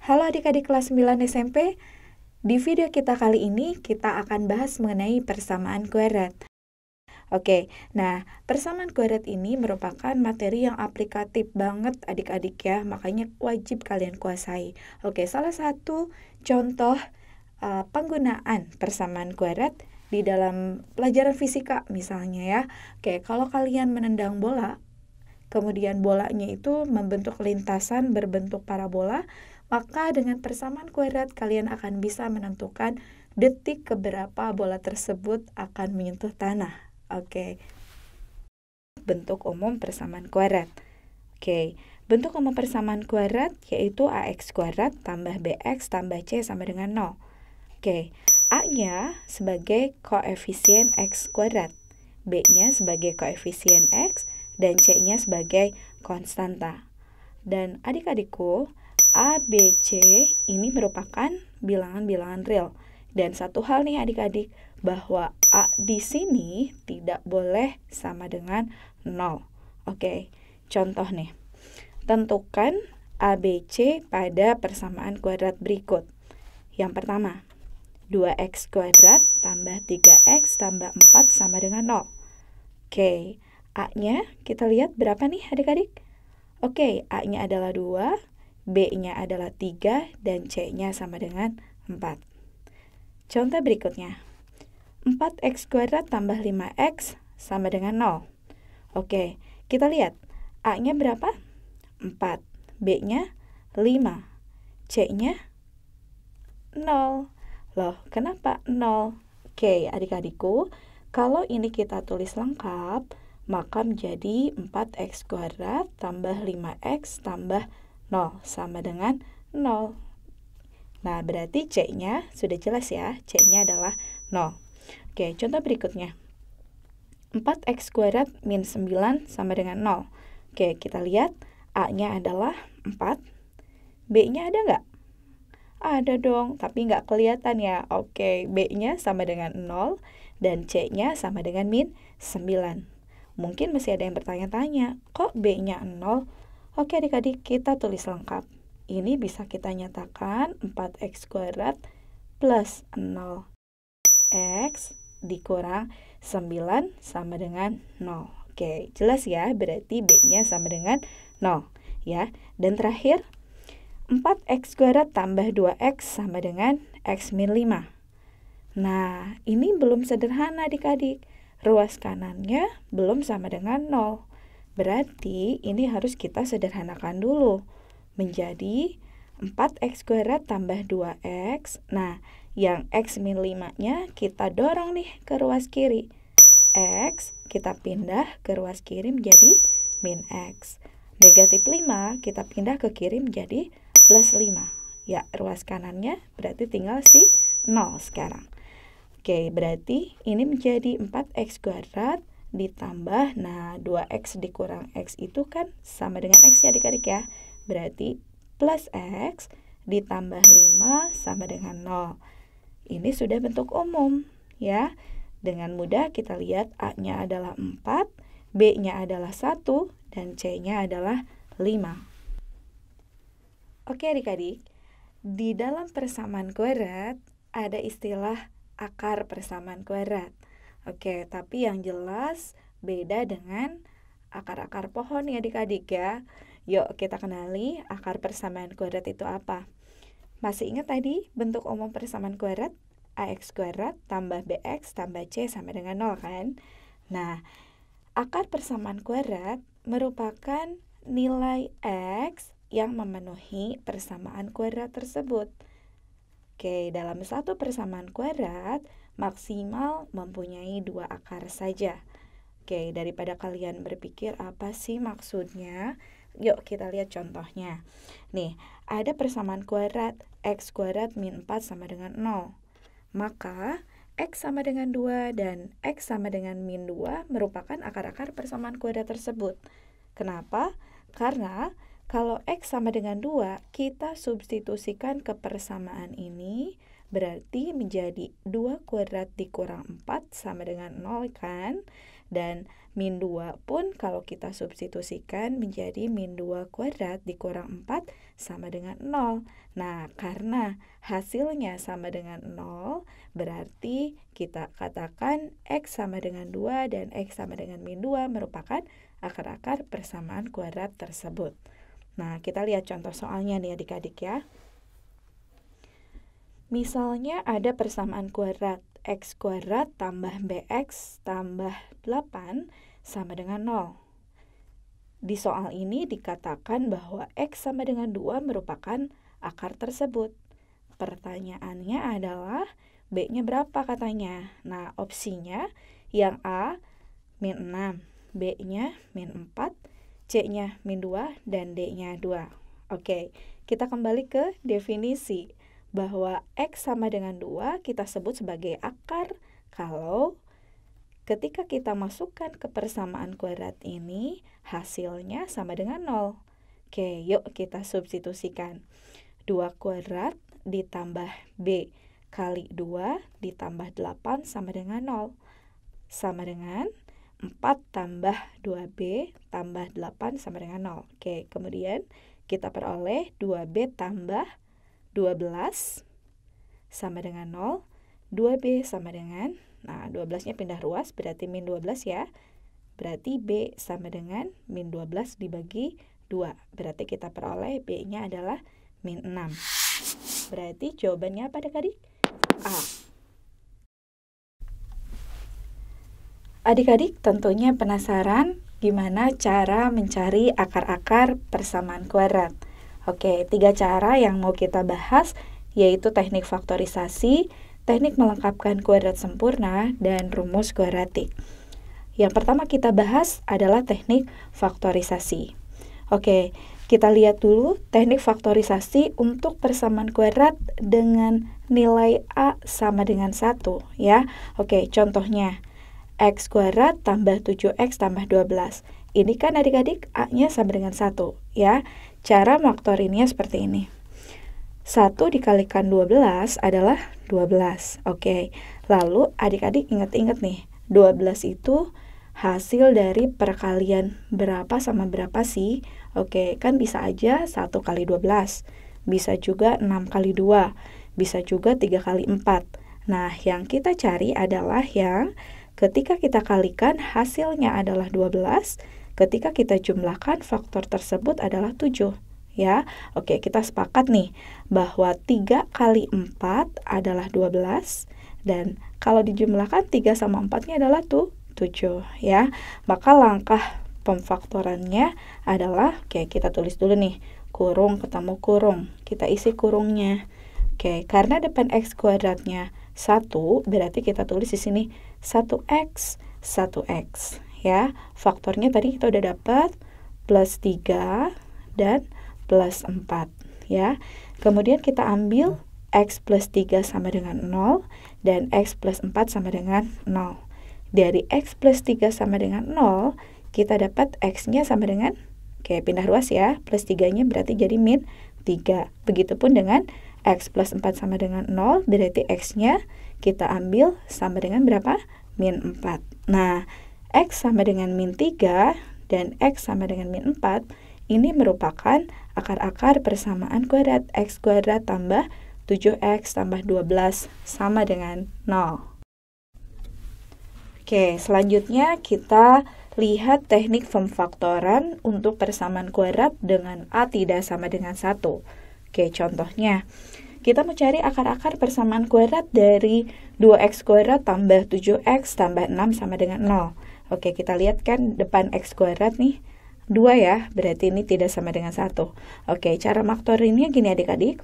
Halo adik-adik kelas 9 SMP. Di video kita kali ini kita akan bahas mengenai persamaan kuadrat. Oke, nah persamaan kuadrat ini merupakan materi yang aplikatif banget adik-adik ya, makanya wajib kalian kuasai. Oke, salah satu contoh penggunaan persamaan kuadrat di dalam pelajaran fisika misalnya ya. Oke, kalau kalian menendang bola, kemudian bolanya itu membentuk lintasan berbentuk parabola, maka dengan persamaan kuadrat kalian akan bisa menentukan detik keberapa bola tersebut akan menyentuh tanah. Oke. Bentuk umum persamaan kuadrat. Oke, bentuk umum persamaan kuadrat yaitu AX kuadrat tambah BX tambah C sama dengan 0. Oke, A-nya sebagai koefisien X kuadrat, B-nya sebagai koefisien X, dan C-nya sebagai konstanta. Dan adik-adikku, A, B, C ini merupakan bilangan-bilangan real. Dan satu hal nih adik-adik, bahwa A di sini tidak boleh sama dengan 0. Oke, contoh nih. Tentukan A, B, C pada persamaan kuadrat berikut. Yang pertama, 2x kuadrat tambah 3x tambah 4 sama dengan 0. Oke, A-nya kita lihat berapa nih adik-adik? Oke, A-nya adalah 2, B-nya adalah 3, dan C-nya sama dengan 4. Contoh berikutnya, 4x kuadrat tambah 5x sama dengan 0. Oke, kita lihat, A-nya berapa? 4, B-nya 5, C-nya 0. Loh, kenapa 0? Oke, adik-adikku, kalau ini kita tulis lengkap, maka menjadi 4x kuadrat tambah 5x tambah 0 sama dengan 0. Nah, berarti C-nya sudah jelas ya, C-nya adalah 0. Oke, contoh berikutnya. 4x kuadrat min 9 sama dengan 0. Oke, kita lihat, A-nya adalah 4, B-nya ada nggak? Ada dong, tapi nggak kelihatan ya. Oke, B-nya sama dengan 0 dan C-nya sama dengan min 9. Mungkin masih ada yang bertanya-tanya, kok B-nya 0? Oke adik-adik, kita tulis lengkap. Ini bisa kita nyatakan 4x kuadrat plus 0x dikurang 9 sama dengan 0. Oke, jelas ya, berarti B-nya sama dengan 0 ya. Dan terakhir, 4x kuadrat tambah 2x sama dengan x min 5. Nah, ini belum sederhana adik-adik. Ruas kanannya belum sama dengan 0. Berarti ini harus kita sederhanakan dulu. Menjadi 4x kuadrat tambah 2x. Nah, yang x min 5-nya kita dorong nih ke ruas kiri. X kita pindah ke ruas kiri menjadi min x. Negatif 5 kita pindah ke kiri menjadi plus 5. Ya, ruas kanannya berarti tinggal si 0 sekarang. Oke, berarti ini menjadi 4x kuadrat ditambah, nah 2x dikurang x itu kan sama dengan x ya adik-adik ya. Berarti plus x ditambah 5 sama dengan 0. Ini sudah bentuk umum ya. Dengan mudah kita lihat A-nya adalah 4, B-nya adalah 1, dan C-nya adalah 5. Oke adik-adik, di dalam persamaan kuadrat ada istilah akar persamaan kuadrat. Oke, tapi yang jelas beda dengan akar-akar pohon ya adik-adik ya. Yuk kita kenali akar persamaan kuadrat itu apa. Masih ingat tadi bentuk umum persamaan kuadrat? AX kuadrat tambah BX tambah C sama dengan 0 kan? Nah, akar persamaan kuadrat merupakan nilai X yang memenuhi persamaan kuadrat tersebut. Oke, dalam satu persamaan kuadrat maksimal mempunyai 2 akar saja. Oke, daripada kalian berpikir apa sih maksudnya, yuk kita lihat contohnya. Nih, ada persamaan kuadrat X kuadrat min 4 sama dengan 0. Maka X sama dengan 2 dan X sama dengan min 2 merupakan akar-akar persamaan kuadrat tersebut. Kenapa? Karena kalau X sama dengan 2, kita substitusikan ke persamaan ini, berarti menjadi 2 kuadrat dikurang 4 sama dengan 0 kan? Dan min 2 pun kalau kita substitusikan menjadi min 2 kuadrat dikurang 4 sama dengan 0. Nah, karena hasilnya sama dengan 0, berarti kita katakan X sama dengan 2 dan X sama dengan min 2 merupakan akar-akar persamaan kuadrat tersebut. Nah, kita lihat contoh soalnya nih adik-adik ya. Misalnya ada persamaan kuadrat X kuadrat tambah BX tambah 8 sama dengan 0. Di soal ini dikatakan bahwa X sama dengan 2 merupakan akar tersebut. Pertanyaannya adalah B-nya berapa katanya? Nah, opsinya yang A min 6, B-nya min 4, C-nya min 2, dan D-nya 2. Oke, kita kembali ke definisi bahwa X sama dengan 2 kita sebut sebagai akar kalau ketika kita masukkan ke persamaan kuadrat ini hasilnya sama dengan 0. Oke, yuk kita substitusikan. 2 kuadrat ditambah B kali 2 ditambah 8 sama dengan 0. Sama dengan 4 tambah 2B tambah 8 sama dengan 0. Oke, kemudian kita peroleh 2B tambah 12 sama dengan 0, 2B sama dengan, nah 12-nya pindah ruas berarti min 12 ya. Berarti B sama dengan min 12 dibagi 2. Berarti kita peroleh B-nya adalah min 6. Berarti jawabannya apa adik-adik? A. Adik-adik tentunya penasaran gimana cara mencari akar-akar persamaan kuadrat. Oke, 3 cara yang mau kita bahas yaitu teknik faktorisasi, teknik melengkapkan kuadrat sempurna, dan rumus kuadratik. Yang pertama kita bahas adalah teknik faktorisasi. Oke, kita lihat dulu teknik faktorisasi untuk persamaan kuadrat dengan nilai A sama dengan 1 ya. Oke, contohnya X kuadrat tambah 7X tambah 12. Ini kan adik-adik A-nya sama dengan 1 ya. Cara faktorinnya seperti ini. 1 dikalikan 12 adalah 12. Oke, lalu adik-adik ingat-ingat nih, 12 itu hasil dari perkalian berapa sama berapa sih? Oke, kan bisa aja 1 kali 12. Bisa juga 6 kali 2. Bisa juga 3 kali 4. Nah, yang kita cari adalah yang ketika kita kalikan hasilnya adalah 12. Ketika kita jumlahkan faktor tersebut adalah 7 ya. Oke, kita sepakat nih bahwa 3 kali 4 adalah 12 dan kalau dijumlahkan 3 sama 4-nya adalah 7 ya. Maka langkah pemfaktorannya adalah oke, kita tulis dulu nih, kurung ketemu kurung. Kita isi kurungnya. Oke, karena depan X kuadratnya 1, berarti kita tulis di sini 1X, 1X ya. Faktornya tadi kita udah dapat plus 3 dan plus 4 ya. Kemudian kita ambil X plus 3 sama dengan 0 dan X plus 4 sama dengan 0. Dari X plus 3 sama dengan 0 kita dapat X-nya sama dengan, oke, pindah ruas ya, plus 3-nya berarti jadi min 3. Begitupun dengan X plus 4 sama dengan 0, berarti X-nya kita ambil sama dengan berapa? Min 4. Nah, X sama dengan min 3 dan X sama dengan min 4, ini merupakan akar-akar persamaan kuadrat. X kuadrat tambah 7X tambah 12 sama dengan 0. Oke, selanjutnya kita lihat teknik pemfaktoran untuk persamaan kuadrat dengan A tidak sama dengan 1. Oke, contohnya kita mencari akar-akar persamaan kuadrat dari 2X kuadrat tambah 7X tambah 6 sama dengan 0. Oke, kita lihat kan depan X kuadrat nih 2 ya, berarti ini tidak sama dengan 1. Oke, cara faktorinnya gini adik-adik.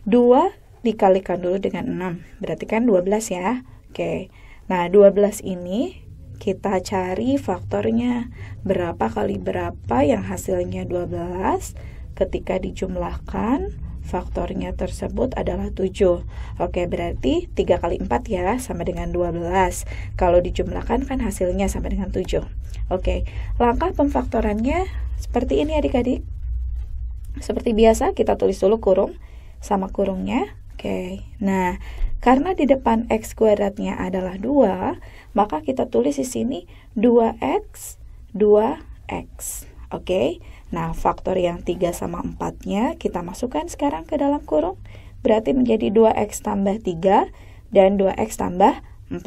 2 dikalikan dulu dengan 6, berarti kan 12 ya. Oke, nah 12 ini kita cari faktornya berapa kali berapa yang hasilnya 12. Ketika dijumlahkan faktornya tersebut adalah 7. Oke, berarti 3 kali 4 ya, sama dengan 12. Kalau dijumlahkan kan hasilnya sama dengan 7. Oke, langkah pemfaktorannya seperti ini adik-adik. Seperti biasa, kita tulis dulu kurung sama kurungnya. Oke, nah karena di depan X kuadratnya adalah 2, maka kita tulis di sini 2X, 2X. Oke, nah faktor yang 3 sama 4-nya kita masukkan sekarang ke dalam kurung. Berarti menjadi 2X tambah 3 dan 2X tambah 4.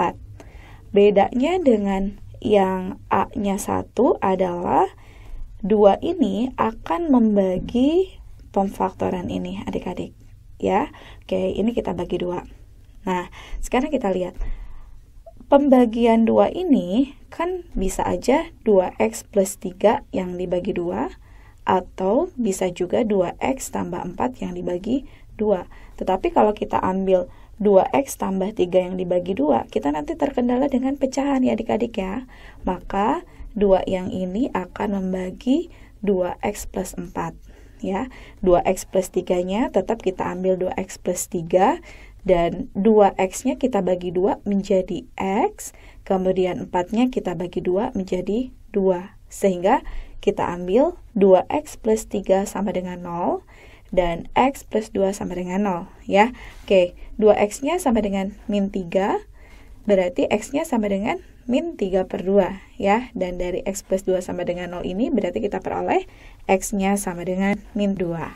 Bedanya dengan yang A-nya 1 adalah 2 ini akan membagi pemfaktoran ini adik-adik ya. Oke, ini kita bagi 2. Nah, sekarang kita lihat pembagian 2 ini kan bisa aja 2X plus 3 yang dibagi 2, atau bisa juga 2X tambah 4 yang dibagi 2. Tetapi kalau kita ambil 2X tambah 3 yang dibagi 2, kita nanti terkendala dengan pecahan ya adik-adik ya. Maka 2 yang ini akan membagi 2X plus 4 ya. 2X plus 3-nya tetap kita ambil 2X plus 3, dan 2X-nya kita bagi 2 menjadi X, kemudian 4-nya kita bagi 2 menjadi 2. Sehingga kita ambil 2X plus 3 sama dengan 0, dan X plus 2 sama dengan 0 ya. Oke, 2X-nya sama dengan min 3, berarti X-nya sama dengan min 3 per 2 ya. Dan dari X plus 2 sama dengan 0 ini berarti kita peroleh X-nya sama dengan min 2.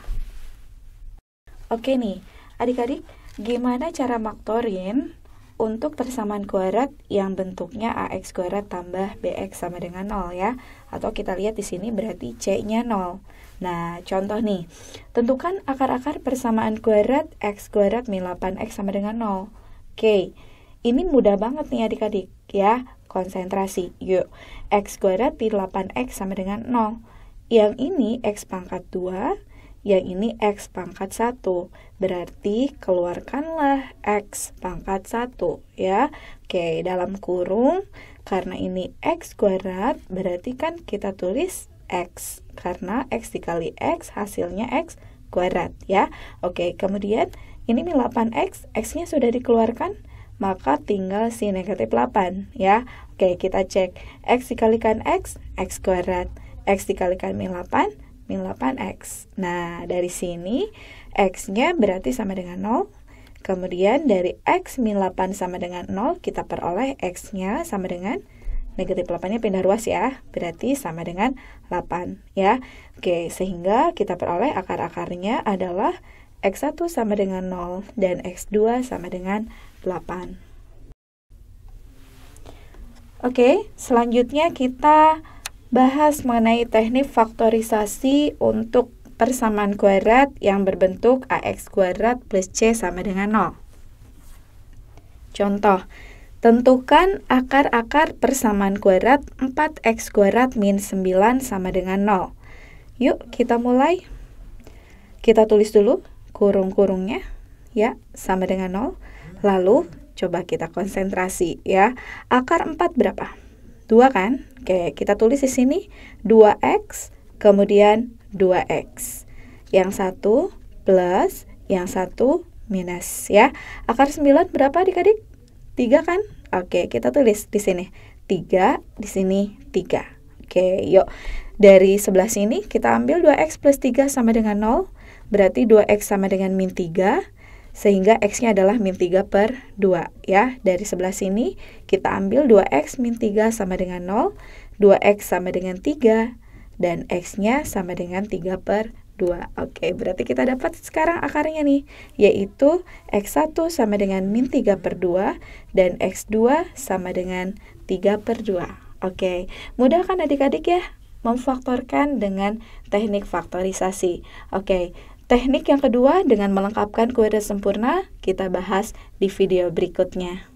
Oke nih, adik-adik, gimana cara maktorin untuk persamaan kuadrat yang bentuknya AX kuadrat tambah BX sama dengan 0 ya. Atau kita lihat di sini berarti C-nya 0. Nah, contoh nih, tentukan akar-akar persamaan kuadrat X kuadrat min 8X sama dengan 0. Oke, ini mudah banget nih adik-adik ya. Konsentrasi, yuk. X kuadrat min 8X sama dengan 0. Yang ini X pangkat 2, yang ini X pangkat 1. Berarti keluarkanlah X pangkat 1 ya. Oke, dalam kurung, karena ini X kuadrat, berarti kan kita tulis X. Karena X dikali X hasilnya X kuadrat ya. Oke, kemudian ini min 8X, X-nya sudah dikeluarkan, maka tinggal si negatif 8 ya. Oke, kita cek X dikalikan X, X kuadrat. X dikalikan min 8, min 8X. Nah, dari sini X-nya berarti sama dengan 0. Kemudian dari X min 8 sama dengan 0, kita peroleh X-nya sama dengan negatif 8-nya pindah ruas ya. Berarti sama dengan 8 ya. Oke, sehingga kita peroleh akar-akarnya adalah X1 sama dengan 0 dan X2 sama dengan 8. Oke, selanjutnya kita bahas mengenai teknik faktorisasi untuk persamaan kuadrat yang berbentuk AX kuadrat plus C sama dengan 0. Contoh, tentukan akar-akar persamaan kuadrat 4X kuadrat min 9 sama dengan 0. Yuk, kita mulai. Kita tulis dulu kurung-kurungnya ya, sama dengan 0. Lalu coba kita konsentrasi ya. Akar 4 berapa? 2 kan? Oke, kita tulis di sini 2X, kemudian 2X. Yang satu plus, yang satu minus ya. Akar 9 berapa adik-adik? 3 kan? Oke, kita tulis di sini 3, di sini 3. Oke, yuk. Dari sebelah sini kita ambil 2X plus 3 sama dengan 0. Berarti 2X sama dengan min 3. Sehingga X-nya adalah min 3 per 2 ya. Dari sebelah sini kita ambil 2X min 3 sama dengan 0, 2X sama dengan 3, dan X-nya sama dengan 3 per 2. Oke, berarti kita dapat sekarang akarnya nih, yaitu X1 sama dengan min 3 per 2, dan X2 sama dengan 3 per 2. Oke, mudah kan adik-adik ya memfaktorkan dengan teknik faktorisasi. Oke, teknik yang kedua dengan melengkapkan kuadrat sempurna kita bahas di video berikutnya.